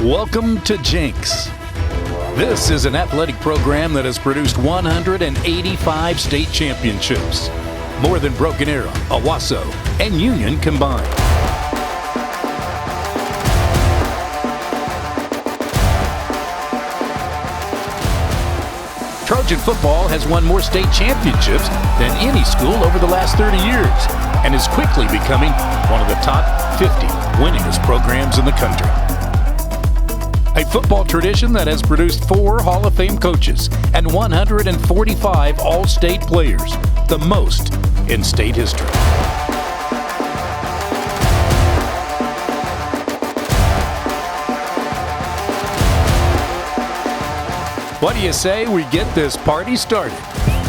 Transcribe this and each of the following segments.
Welcome to Jenks. This is an athletic program that has produced 185 state championships, more than Broken Arrow, Owasso, and Union combined. Trojan football has won more state championships than any school over the last 30 years and is quickly becoming one of the top 50 winningest programs in the country. A football tradition that has produced 4 Hall of Fame coaches and 145 All-State players, the most in state history. What do you say we get this party started?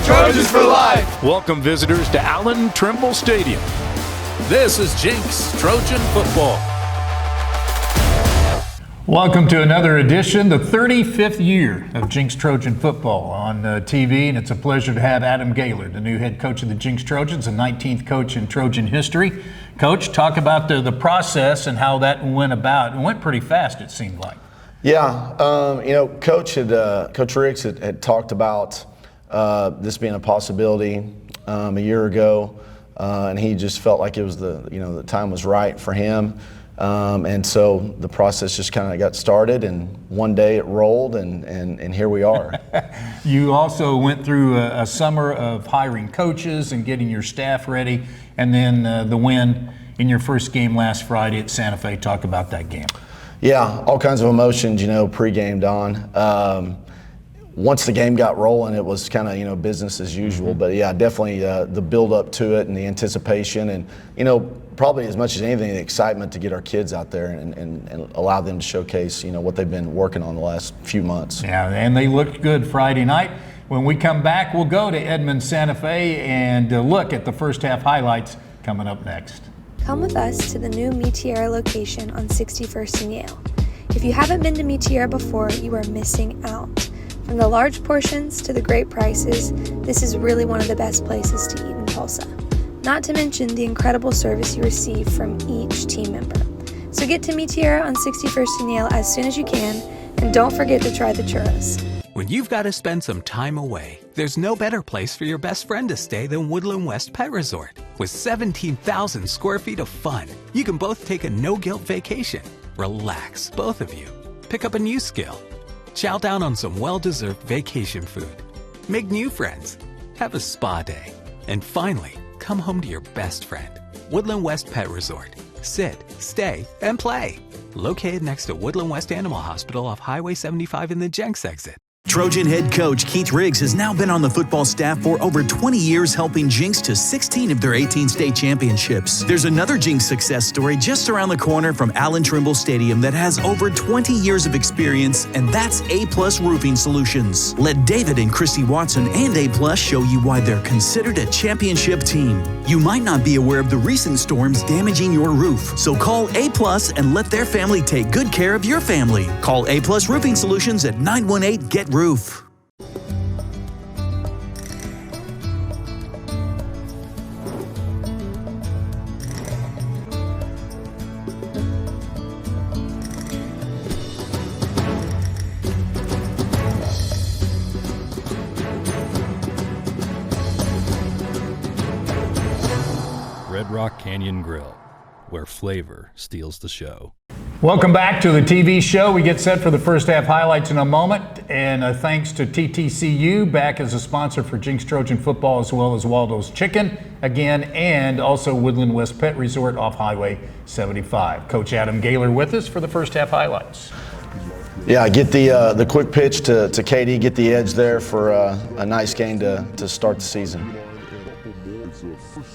Trojans for life! Welcome visitors to Allen Trimble Stadium. This is Jenks Trojan football. Welcome to another edition, the 35th year of Jenks Trojan football on TV, and it's a pleasure to have Adam Gaylor, the new head coach of the Jenks Trojans, the 19th coach in Trojan history. Coach, talk about the process and how that went about. It went pretty fast, it seemed like. Yeah, Coach Riggs had talked about this being a possibility a year ago, and he just felt like it was the time was right for him, and so the process just kind of got started, and one day it rolled, and here we are. You also went through a summer of hiring coaches and getting your staff ready, and then the win in your first game last Friday at Santa Fe. Talk about that game. Yeah, all kinds of emotions, pre-game, Don. Once the game got rolling, it was kind of, business as usual. But yeah, definitely the build-up to it and the anticipation and, probably as much as anything, the excitement to get our kids out there and allow them to showcase, what they've been working on the last few months. Yeah, and they looked good Friday night. When we come back, we'll go to Edmond Santa Fe and look at the first half highlights coming up next. Come with us to the new Meteora location on 61st and Yale. If you haven't been to Meteora before, you are missing out. From the large portions to the great prices, this is really one of the best places to eat in Tulsa. Not to mention the incredible service you receive from each team member. So get to Meteora on 61st and Yale as soon as you can, and don't forget to try the churros. When you've got to spend some time away, there's no better place for your best friend to stay than Woodland West Pet Resort. With 17,000 square feet of fun, you can both take a no-guilt vacation. Relax, both of you. Pick up a new skill. Chow down on some well-deserved vacation food. Make new friends. Have a spa day. And finally, come home to your best friend. Woodland West Pet Resort. Sit, stay, and play. Located next to Woodland West Animal Hospital off Highway 75 in the Jenks exit. Trojan head coach Keith Riggs has now been on the football staff for over 20 years, helping Jenks to 16 of their 18 state championships. There's another Jenks success story just around the corner from Allen Trimble Stadium that has over 20 years of experience, and that's A-Plus Roofing Solutions. Let David and Christy Watson and A-Plus show you why they're considered a championship team. You might not be aware of the recent storms damaging your roof, so call A-Plus and let their family take good care of your family. Call A-Plus Roofing Solutions at 918-GET-ROOF. Red Rock Canyon Grill, where flavor steals the show. Welcome back to the TV show. We get set for the first half highlights in a moment. And thanks to TTCU, back as a sponsor for Jenks Trojan football, as well as Waldo's Chicken, again, and also Woodland West Pet Resort off Highway 75. Coach Adam Gaylor with us for the first half highlights. Yeah, get the quick pitch to Katie, get the edge there for a nice game to start the season.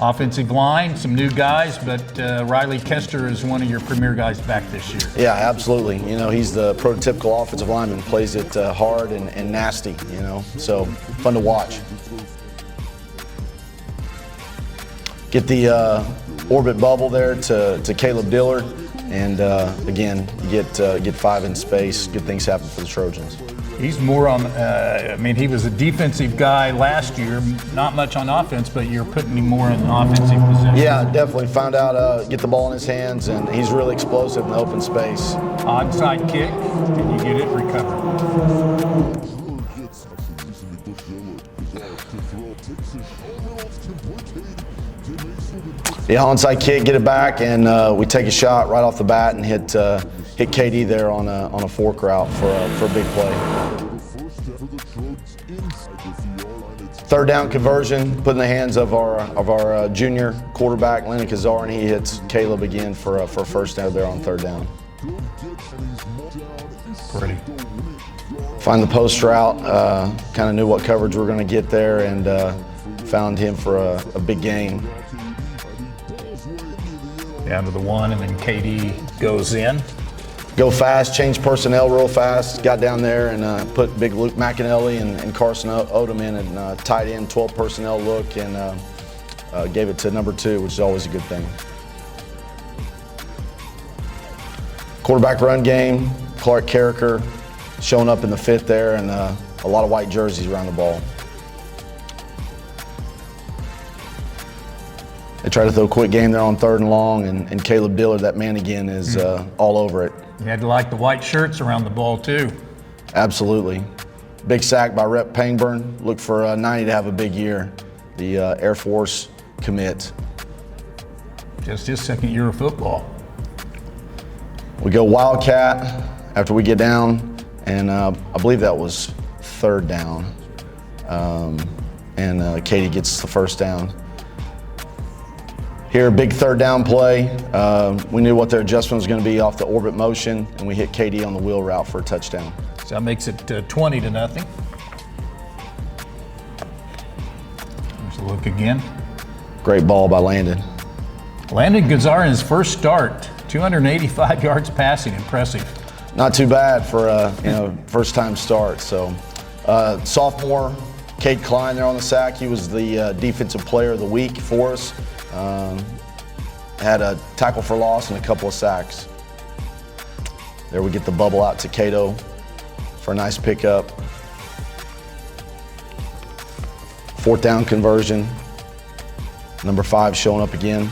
Offensive line, some new guys, but Riley Kester is one of your premier guys back this year. Yeah, absolutely. He's the prototypical offensive lineman, plays it hard and nasty, so fun to watch. Get the orbit bubble there to Caleb Dillard, and again, get 5 in space. Good things happen for the Trojans. He's more on, he was a defensive guy last year, not much on offense, but you're putting him more in offensive position. Yeah, definitely. Found out, get the ball in his hands, and he's really explosive in the open space. Onside kick, and you get it recovered. Yeah, onside kick, get it back, and we take a shot right off the bat and hit KD there on a fork route for a big play. Third down conversion, put in the hands of our junior quarterback, Lennon Kazar, and he hits Caleb again for a first down there on third down. Pretty. Find the post route, kind of knew what coverage we were going to get there, and found him for a big gain. Down to the 1, and then KD goes in. Go fast, change personnel real fast, got down there and put big Luke McAnally and Carson Odom in and tight end 12 personnel look and gave it to number 2, which is always a good thing. Quarterback run game, Clark Carricker showing up in the fifth there, and a lot of white jerseys around the ball. They try to throw a quick game there on third and long, and Caleb Dillard, that man again, is all over it. You had to like the white shirts around the ball too. Absolutely. Big sack by Rep Pangburn. Look for 90 to have a big year. The Air Force commit. Just his second year of football. We go Wildcat after we get down, and I believe that was third down. And Katie gets the first down. Here, big third down play. We knew what their adjustment was going to be off the orbit motion, and we hit KD on the wheel route for a touchdown. So that makes it 20-0. There's a look again. Great ball by Landon. Landon Gazar in his first start, 285 yards passing, impressive. Not too bad for a first time start. So sophomore, Cade Klein there on the sack. He was the defensive player of the week for us. Had a tackle for loss and a couple of sacks. There we get the bubble out to Cato for a nice pickup. Fourth down conversion. Number 5 showing up again.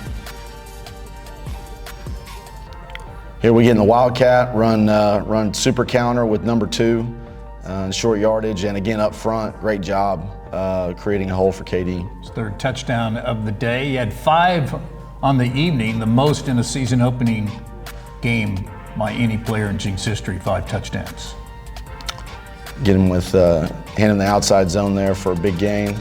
Here we get in the Wildcat, run super counter with number 2, short yardage, and again up front, great job creating a hole for KD. His third touchdown of the day. He had 5 on the evening, the most in a season opening game by any player in Jenks history, 5 touchdowns. Get him with hand in the outside zone there for a big gain.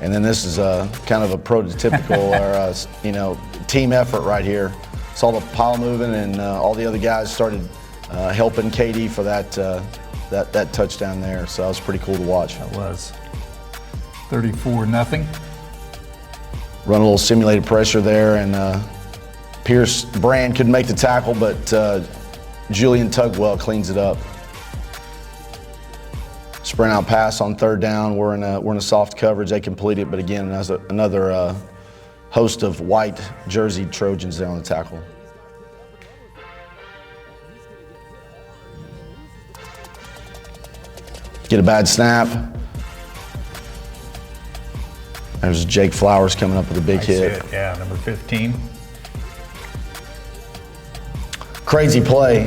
And then this is kind of a prototypical or team effort right here. Saw the pile moving, and all the other guys started helping KD for that touchdown there. So that was pretty cool to watch. That was 34-0. Run a little simulated pressure there, and Pierce Brand couldn't make the tackle, but Julian Tugwell cleans it up. Sprint out pass on third down. We're in a soft coverage. They complete it, but again, another host of white jersey Trojans there on the tackle. Get a bad snap. There's Jake Flowers coming up with a big hit. Yeah, number 15. Crazy play.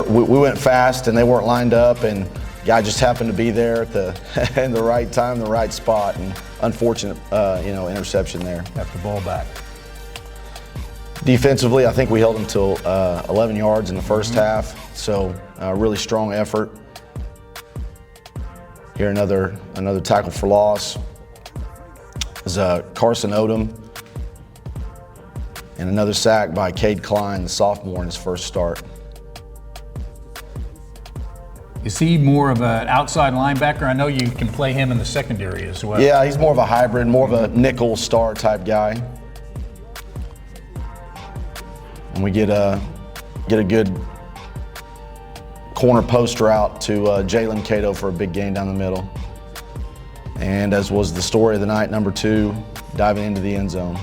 We went fast and they weren't lined up, and guy just happened to be there at in the right time, the right spot, and unfortunate, interception there. Got the ball back. Defensively, I think we held them till 11 yards in the first half, so really strong effort. Here another tackle for loss. Is Carson Odom, and another sack by Cade Klein, the sophomore, in his first start. Is he more of an outside linebacker? I know you can play him in the secondary as well. Yeah, he's more of a hybrid, more of a nickel star type guy. And we get a good corner post route to Jalen Cato for a big gain down the middle. And as was the story of the night, number 2 diving into the end zone.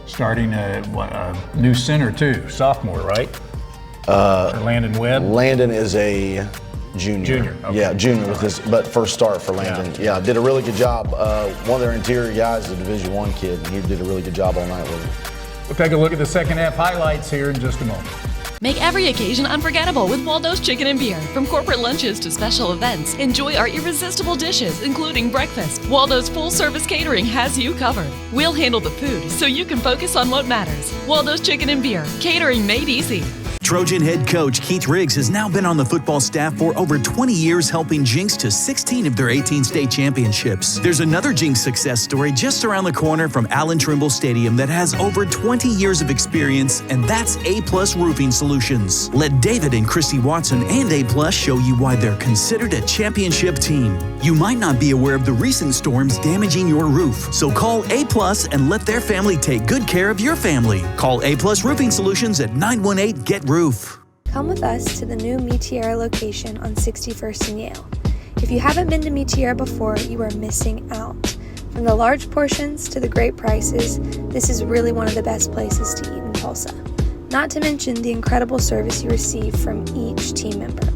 Starting a new center too, sophomore, right? For Landon Webb? Landon is a junior. Okay. Yeah, junior with this, but first start for Landon. Yeah, did a really good job. One of their interior guys is a Division I kid, and he did a really good job all night with him. We'll take a look at the second half highlights here in just a moment. Make every occasion unforgettable with Waldo's Chicken and Beer. From corporate lunches to special events, enjoy our irresistible dishes, including breakfast. Waldo's full-service catering has you covered. We'll handle the food so you can focus on what matters. Waldo's Chicken and Beer, catering made easy. Trojan head coach Keith Riggs has now been on the football staff for over 20 years, helping Jenks to 16 of their 18 state championships. There's another Jenks success story just around the corner from Allen Trimble Stadium that has over 20 years of experience, and that's A-Plus Roofing Solutions. Let David and Christy Watson and A-Plus show you why they're considered a championship team. You might not be aware of the recent storms damaging your roof, so call A-Plus and let their family take good care of your family. Call A-Plus Roofing Solutions at 918-GET-ROOF. Come with us to the new Meteora location on 61st and Yale. If you haven't been to Meteora before, you are missing out. From the large portions to the great prices, this is really one of the best places to eat in Tulsa. Not to mention the incredible service you receive from each team member.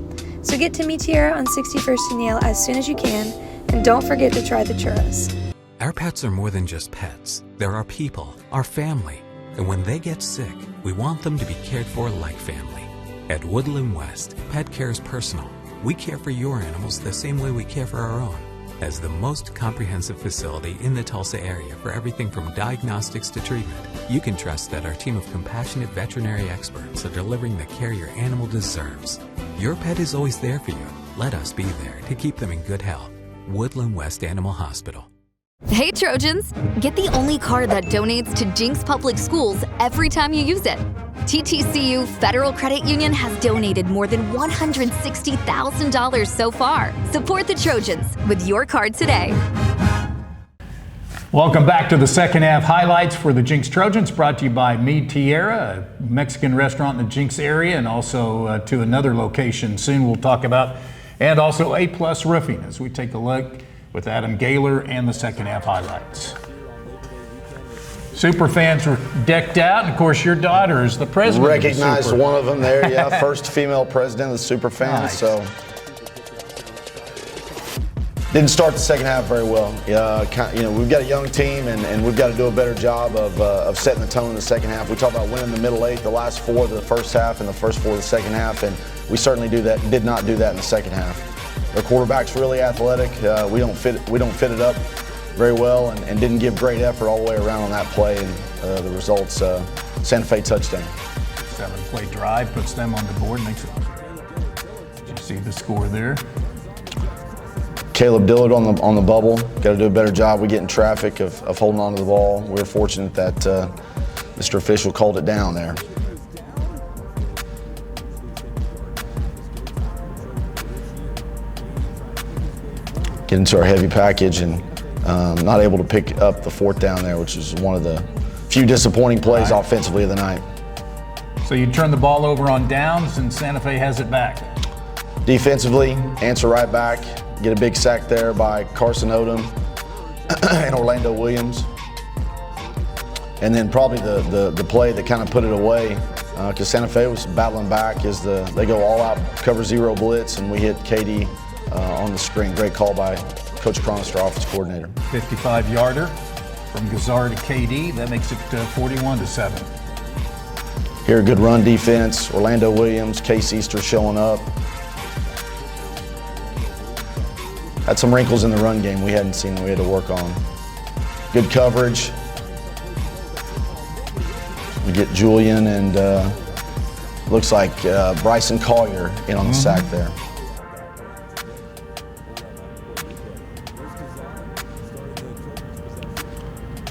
So get to Meteora on 61st and Yale as soon as you can, and don't forget to try the churros. Our pets are more than just pets. They're our people, our family. And when they get sick, we want them to be cared for like family. At Woodland West, pet care is personal. We care for your animals the same way we care for our own. As the most comprehensive facility in the Tulsa area for everything from diagnostics to treatment, you can trust that our team of compassionate veterinary experts are delivering the care your animal deserves. Your pet is always there for you. Let us be there to keep them in good health. Woodland West Animal Hospital. Hey Trojans! Get the only card that donates to Jenks Public Schools every time you use it. TTCU Federal Credit Union has donated more than $160,000 so far. Support the Trojans with your card today. Welcome back to the second half highlights for the Jenks Trojans, brought to you by Meteora, a Mexican restaurant in the Jenks area, and also to another location soon we'll talk about, and also A-Plus Roofing as we take a look with Adam Gaylor and the second half highlights. Super fans were decked out, and of course your daughter is the president. Recognized one of them there, yeah. First female president of the Super Fans. Nice. So didn't start the second half very well. We've got a young team, and we've got to do a better job of setting the tone in the second half. We talked about winning the middle eight, the last four of the first half, and the first four of the second half, and we certainly did not do that in the second half. Their quarterback's really athletic. We don't fit it up very well, and didn't give great effort all the way around on that play. And the results, Santa Fe touchdown. 7-play drive puts them on the board. Makes it. Did you see the score there? Caleb Dillard on the bubble. Got to do a better job. We get in traffic of holding on to the ball. We were fortunate that Mr. Official called it down there. Get into our heavy package and not able to pick up the fourth down there, which is one of the few disappointing plays offensively of the night. So you turn the ball over on downs and Santa Fe has it back. Defensively, answer right back, get a big sack there by Carson Odom and Orlando Williams. And then probably the play that kind of put it away, because Santa Fe was battling back, is they go all out, cover zero blitz, and we hit KD on the screen. Great call by Coach Cronster, offense coordinator. 55-yarder from Gazar to KD. That makes it 41-7. Here, a good run defense. Orlando Williams, Case Easter showing up. Had some wrinkles in the run game we hadn't seen that we had to work on. Good coverage. We get Julian and looks like Bryson Collier in on the sack there.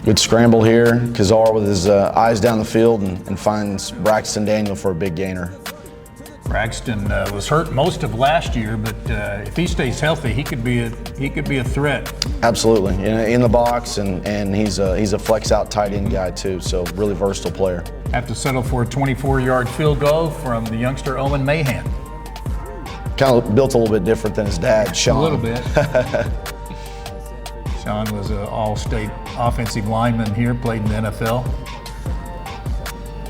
Good scramble here. Kazar with his eyes down the field and finds Braxton Daniel for a big gainer. Braxton was hurt most of last year, but if he stays healthy, he could be a threat. Absolutely, in the box, and he's a flex out tight end guy too. So really versatile player. Have to settle for a 24-yard field goal from the youngster Owen Mahan. Kind of built a little bit different than his dad, Sean. A little bit. Sean was an all-state offensive lineman here, played in the NFL.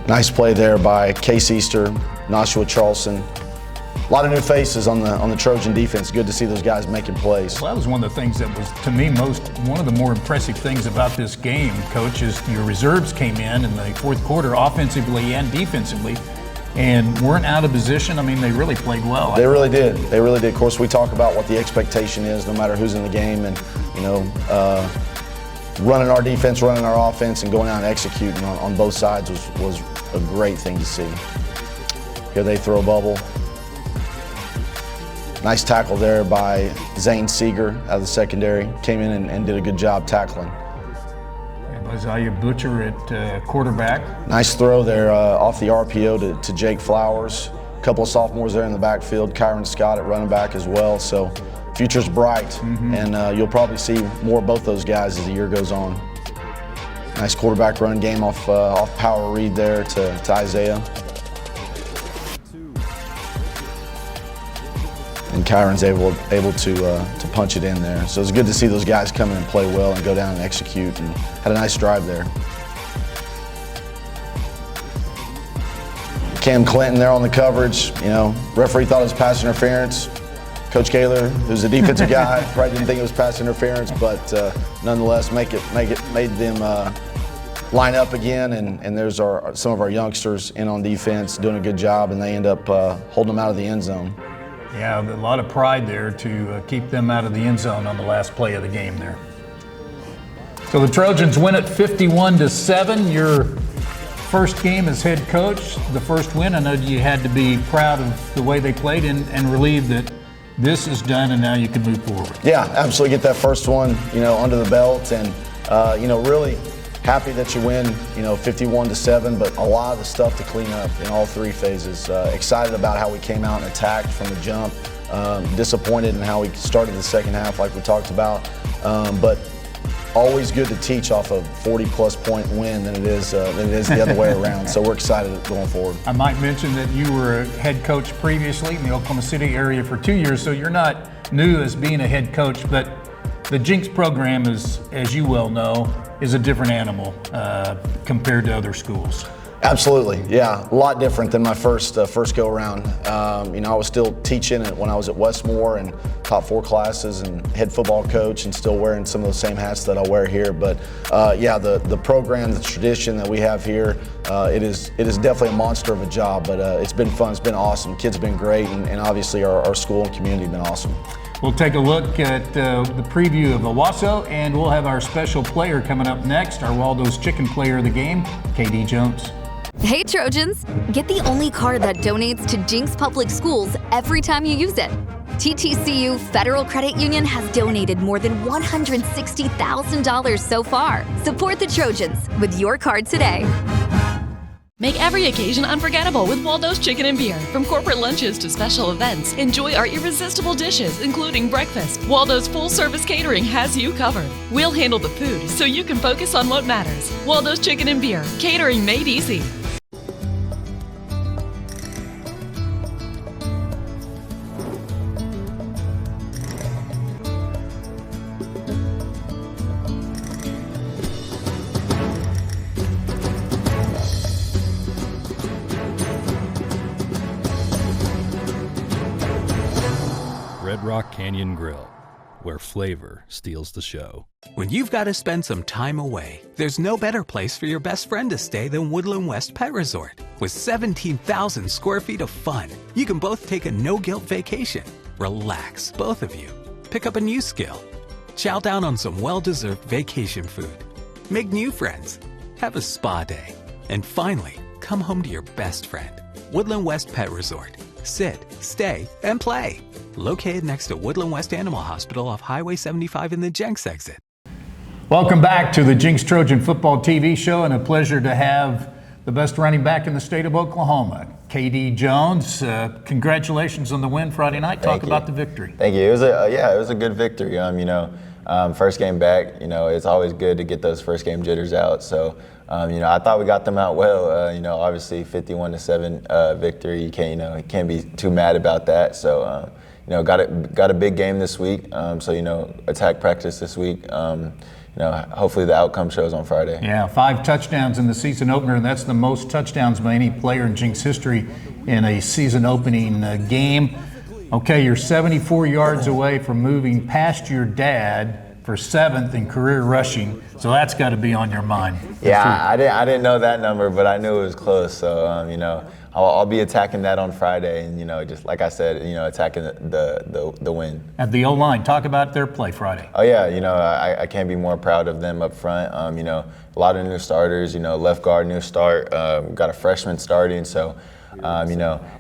Nice play there by Case Easter, Nashua Charleston. A lot of new faces on the Trojan defense. Good to see those guys making plays. Well, that was one of the things that was, to me, one of the more impressive things about this game, Coach, is your reserves came in the fourth quarter offensively and defensively and weren't out of position. I mean, they really played well. They really did. They really did. Of course, we talk about what the expectation is, no matter who's in the game, and running our defense, running our offense, and going out and executing on both sides was a great thing to see. Here they throw a bubble. Nice tackle there by Zane Seeger out of the secondary. Came in and did a good job tackling. Isaiah Butcher at quarterback. Nice throw there off the RPO to Jake Flowers. A couple of sophomores there in the backfield. Kyron Scott at running back as well. So future's bright, and you'll probably see more of both those guys as the year goes on. Nice quarterback run game off power read there to Isaiah. And Kyron's able to punch it in there. So it's good to see those guys come in and play well and go down and execute, and had a nice drive there. Cam Clinton there on the coverage. Referee thought it was pass interference. Coach Gaylor, who's a defensive guy, probably didn't think it was pass interference, but nonetheless made them line up again, and there's some of our youngsters in on defense doing a good job, and they end up holding them out of the end zone. Yeah, a lot of pride there to keep them out of the end zone on the last play of the game there. So the Trojans win it 51-7. Your first game as head coach, the first win. I know you had to be proud of the way they played and relieved that this is done and now you can move forward. Yeah, absolutely. Get that first one, under the belt, and really happy that you win, 51-7, but a lot of the stuff to clean up in all three phases. Excited about how we came out and attacked from the jump. Disappointed in how we started the second half, like we talked about. But always good to teach off a 40-plus point win than it is the other way around. So we're excited going forward. I might mention that you were a head coach previously in the Oklahoma City area for 2 years, so you're not new as being a head coach, but the Jenks program is, as you well know, is a different animal compared to other schools. Absolutely, yeah, a lot different than my first go around. I was still teaching when I was at Westmore and taught 4 classes and head football coach, and still wearing some of those same hats that I wear here. But the program, the tradition that we have here, it is definitely a monster of a job. But it's been fun, it's been awesome. Kids have been great, and obviously our school and community have been awesome. We'll take a look at the preview of Owasso, and we'll have our special player coming up next, our Waldo's Chicken player of the game, Kaydin Jones. Hey Trojans, get the only card that donates to Jenks Public Schools every time you use it. TTCU Federal Credit Union has donated more than $160,000 so far. Support the Trojans with your card today. Make every occasion unforgettable with Waldo's Chicken and Beer. From corporate lunches to special events, enjoy our irresistible dishes, including breakfast. Waldo's full-service catering has you covered. We'll handle the food so you can focus on what matters. Waldo's Chicken and Beer, catering made easy. Red Rock Canyon Grill, where flavor steals the show. When you've got to spend some time away, there's no better place for your best friend to stay than Woodland West Pet Resort. With 17,000 square feet of fun, you can both take a no-guilt vacation, relax, both of you, pick up a new skill, chow down on some well-deserved vacation food, make new friends, have a spa day, and finally, come home to your best friend. Woodland West Pet Resort. Sit, stay, and play. Located next to Woodland West Animal Hospital off Highway 75 in the Jenks exit. Welcome back to the Jenks Trojan Football TV show, and a pleasure to have the best running back in the state of Oklahoma, Kaydin Jones. Congratulations on the win Friday night. Talk about the victory. Thank you. It was a good victory. First game back, it's always good to get those first game jitters out. So, I thought we got them out well. Obviously 51-7 victory. You can't be too mad about that. So, got a big game this week. Attack practice this week. Hopefully the outcome shows on Friday. Yeah, 5 touchdowns in the season opener, and that's the most touchdowns by any player in Jenks history in a season opening game. Okay, you're 74 yards away from moving past your dad for 7th in career rushing, so that's got to be on your mind. Yeah, I didn't know that number, but I knew it was close. So I'll be attacking that on Friday, and just like I said, attacking the win. At the O-line, talk about their play Friday. Oh yeah, I can't be more proud of them up front. A lot of new starters. Left guard new start. Got a freshman starting, so.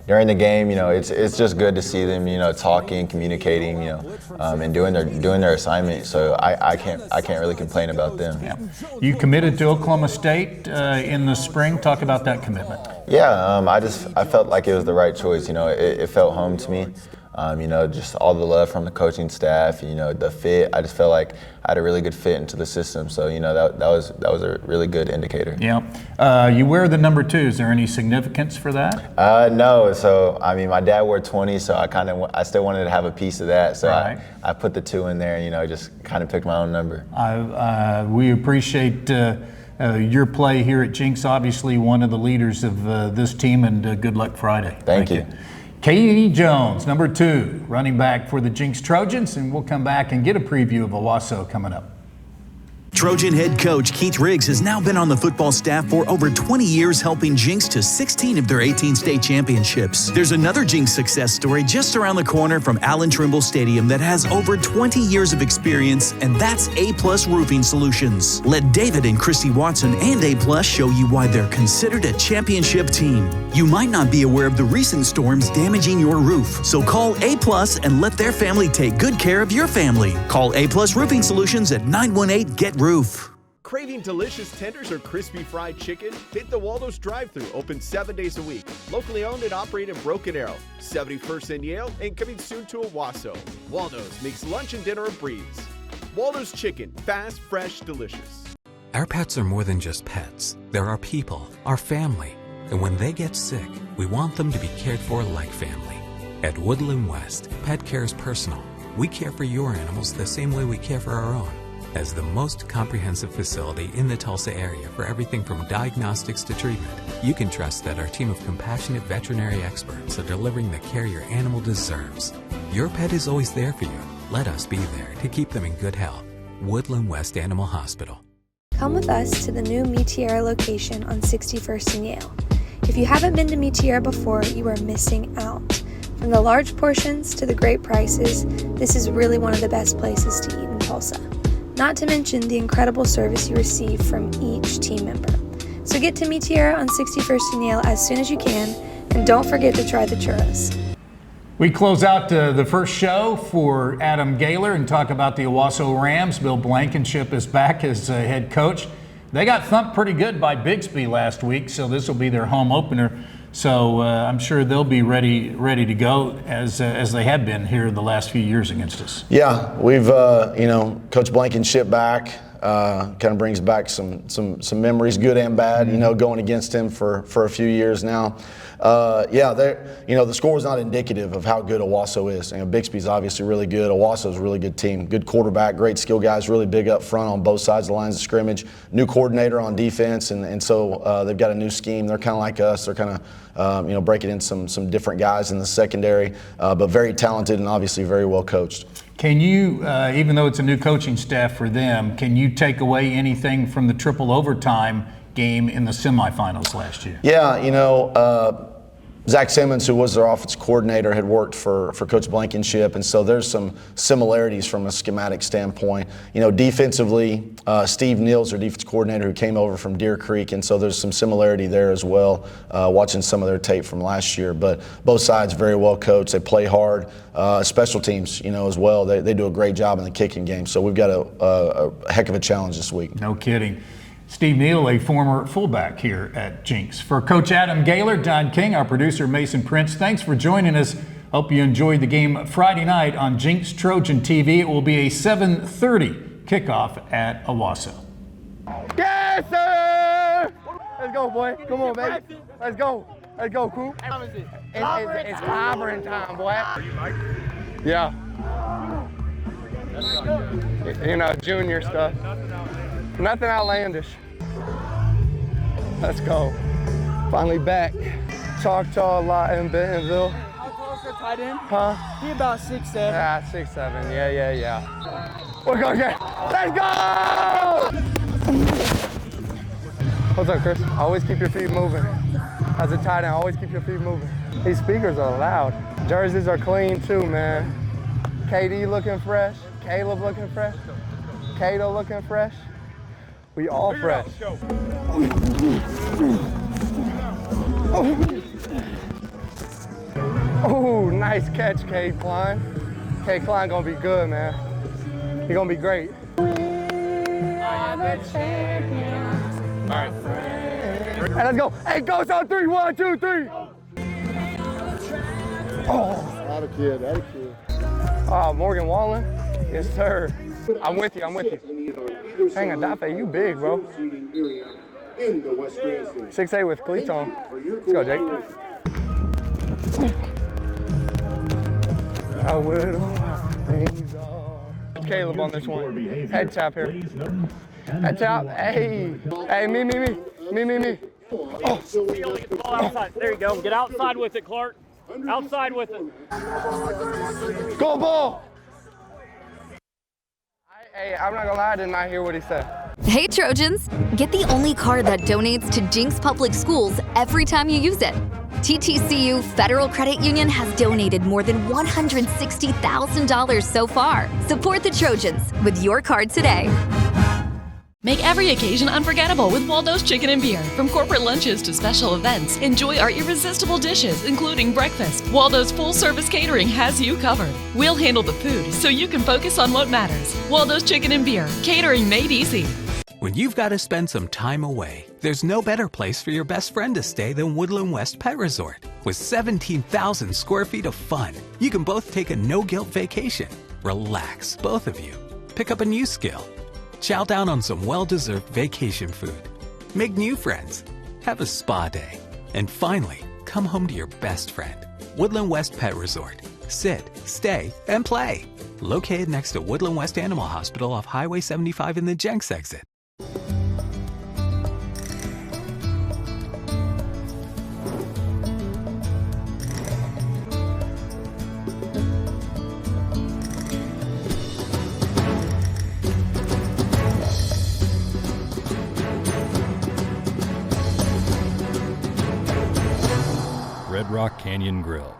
During the game, it's just good to see them, talking, communicating, and doing their assignment. So I can't really complain about them. Yeah. You committed to Oklahoma State in the spring. Talk about that commitment. Yeah, I felt like it was the right choice. It felt home to me. Just all the love from the coaching staff, the fit. I just felt like I had a really good fit into the system. So, that was a really good indicator. Yeah. You wear the number 2. Is there any significance for that? No. So, my dad wore 20, so I still wanted to have a piece of that. So right. I put the 2 in there and, just kind of picked my own number. We appreciate your play here at Jenks, obviously one of the leaders of this team, and good luck Friday. Thank you. Kaydin Jones, number 2, running back for the Jenks Trojans, and we'll come back and get a preview of Owasso coming up. Trojan head coach Keith Riggs has now been on the football staff for over 20 years, helping Jenks to 16 of their 18 state championships. There's another Jenks success story just around the corner from Allen Trimble Stadium that has over 20 years of experience, and that's A-Plus Roofing Solutions. Let David and Christy Watson and A-Plus show you why they're considered a championship team. You might not be aware of the recent storms damaging your roof, so call A-Plus and let their family take good care of your family. Call A-Plus Roofing Solutions at 918-GET-ROOF. Craving delicious tenders or crispy fried chicken? Hit the Waldo's drive-thru, open 7 days a week. Locally owned and operated in Broken Arrow, 71st and Yale, and coming soon to Owasso. Waldo's makes lunch and dinner a breeze. Waldo's Chicken, fast, fresh, delicious. Our pets are more than just pets. They're our people, our family. And when they get sick, we want them to be cared for like family. At Woodland West, pet care is personal. We care for your animals the same way we care for our own. As the most comprehensive facility in the Tulsa area for everything from diagnostics to treatment, you can trust that our team of compassionate veterinary experts are delivering the care your animal deserves. Your pet is always there for you. Let us be there to keep them in good health. Woodland West Animal Hospital. Come with us to the new Meteora location on 61st and Yale. If you haven't been to Meteora before, you are missing out. From the large portions to the great prices, this is really one of the best places to eat in Tulsa. Not to mention the incredible service you receive from each team member. So get to Meteora on 61st and Yale as soon as you can, and don't forget to try the churros. We close out the first show for Adam Gaylor and talk about the Owasso Rams. Bill Blankenship is back as head coach. They got thumped pretty good by Bixby last week, so this will be their home opener. So I'm sure they'll be ready to go as they have been here the last few years against us. Yeah, we've Coach Blankenship back kind of brings back some memories, good and bad. Going against him for a few years now. The score is not indicative of how good Owasso is. Bixby's obviously really good. Owasso's a really good team. Good quarterback, great skill guys, really big up front on both sides of the lines of scrimmage. New coordinator on defense, and so they've got a new scheme. They're kind of like us. They're kind of breaking in some different guys in the secondary, but very talented and obviously very well coached. Can you, even though it's a new coaching staff for them, can you take away anything from the triple overtime game in the semifinals last year? Yeah, Zach Simmons, who was their offensive coordinator, had worked for Coach Blankenship, and so there's some similarities from a schematic standpoint. Defensively, Steve Neal's their defensive coordinator who came over from Deer Creek, and so there's some similarity there as well, watching some of their tape from last year. But both sides very well coached. They play hard. Special teams, as well. They do a great job in the kicking game. So we've got a heck of a challenge this week. No kidding. Steve Neal, a former fullback here at Jenks. For Coach Adam Gaylor, Don King, our producer Mason Prince, thanks for joining us. Hope you enjoyed the game Friday night on Jenks Trojan TV. It will be a 7:30 kickoff at Owasso. Yes, sir! Let's go, boy. Come on, baby. Let's go. Let's go, crew. It's clobbering time, boy. Yeah. Junior stuff. Nothing outlandish. Let's go. Finally back. Choctaw lot in Bentonville. closer, tight end? Huh? He about 6'7". Yeah, 6'7". Yeah. We're going to get. Let's go! What's up, Chris? Always keep your feet moving. As a tight end, always keep your feet moving. These speakers are loud. Jerseys are clean too, man. KD looking fresh. Caleb looking fresh. Kato looking fresh. We all fresh. Oh, nice catch, K. Klein. K. Klein gonna be good, man. He gonna be great. We are the champions. All right. Hey, let's go. Hey, goes on 3. 1, 2, 3. Oh. That a kid. Oh, Morgan Wallen. Yes, sir. I'm with you. Hang on, Dafe, you big, bro. 6'8" with cleats on. Let's go, Jake. I will. Caleb on this one. Head tap here. Head tap. Hey, me. Oh. Get the ball outside. There you go. Get outside with it, Clark. Outside with it. Go ball. Hey, I'm not gonna lie, I did not hear what he said. Hey Trojans, get the only card that donates to Jenks Public Schools every time you use it. TTCU Federal Credit Union has donated more than $160,000 so far. Support the Trojans with your card today. Make every occasion unforgettable with Waldo's Chicken and Beer. From corporate lunches to special events, enjoy our irresistible dishes, including breakfast. Waldo's full-service catering has you covered. We'll handle the food so you can focus on what matters. Waldo's Chicken and Beer, catering made easy. When you've got to spend some time away, there's no better place for your best friend to stay than Woodland West Pet Resort. With 17,000 square feet of fun, you can both take a no-guilt vacation. Relax, both of you. Pick up a new skill. Chow down on some well-deserved vacation food. Make new friends. Have a spa day. And finally, come home to your best friend. Woodland West Pet Resort. Sit, stay, and play. Located next to Woodland West Animal Hospital off Highway 75 in the Jenks exit. Red Rock Canyon Grill,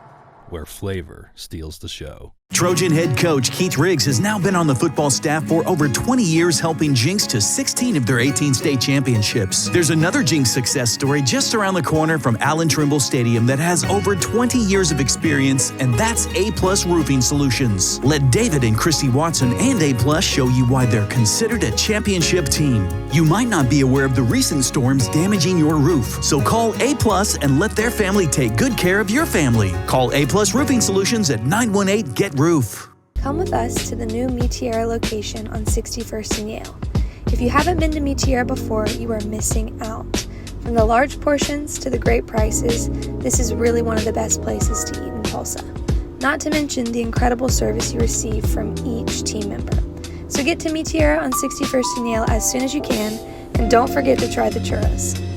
where flavor steals the show. Trojan head coach Keith Riggs has now been on the football staff for over 20 years, helping Jenks to 16 of their 18 state championships. There's another Jenks success story just around the corner from Allen Trimble Stadium that has over 20 years of experience, and that's A-Plus Roofing Solutions. Let David and Christy Watson and A-Plus show you why they're considered a championship team. You might not be aware of the recent storms damaging your roof, so call A-Plus and let their family take good care of your family. Call A-Plus Roofing Solutions at 918-GET-ROOF. Come with us to the new Meteora location on 61st and Yale. If you haven't been to Meteora before, you are missing out. From the large portions to the great prices, this is really one of the best places to eat in Tulsa. Not to mention the incredible service you receive from each team member. So get to Meteora on 61st and Yale as soon as you can, and don't forget to try the churros.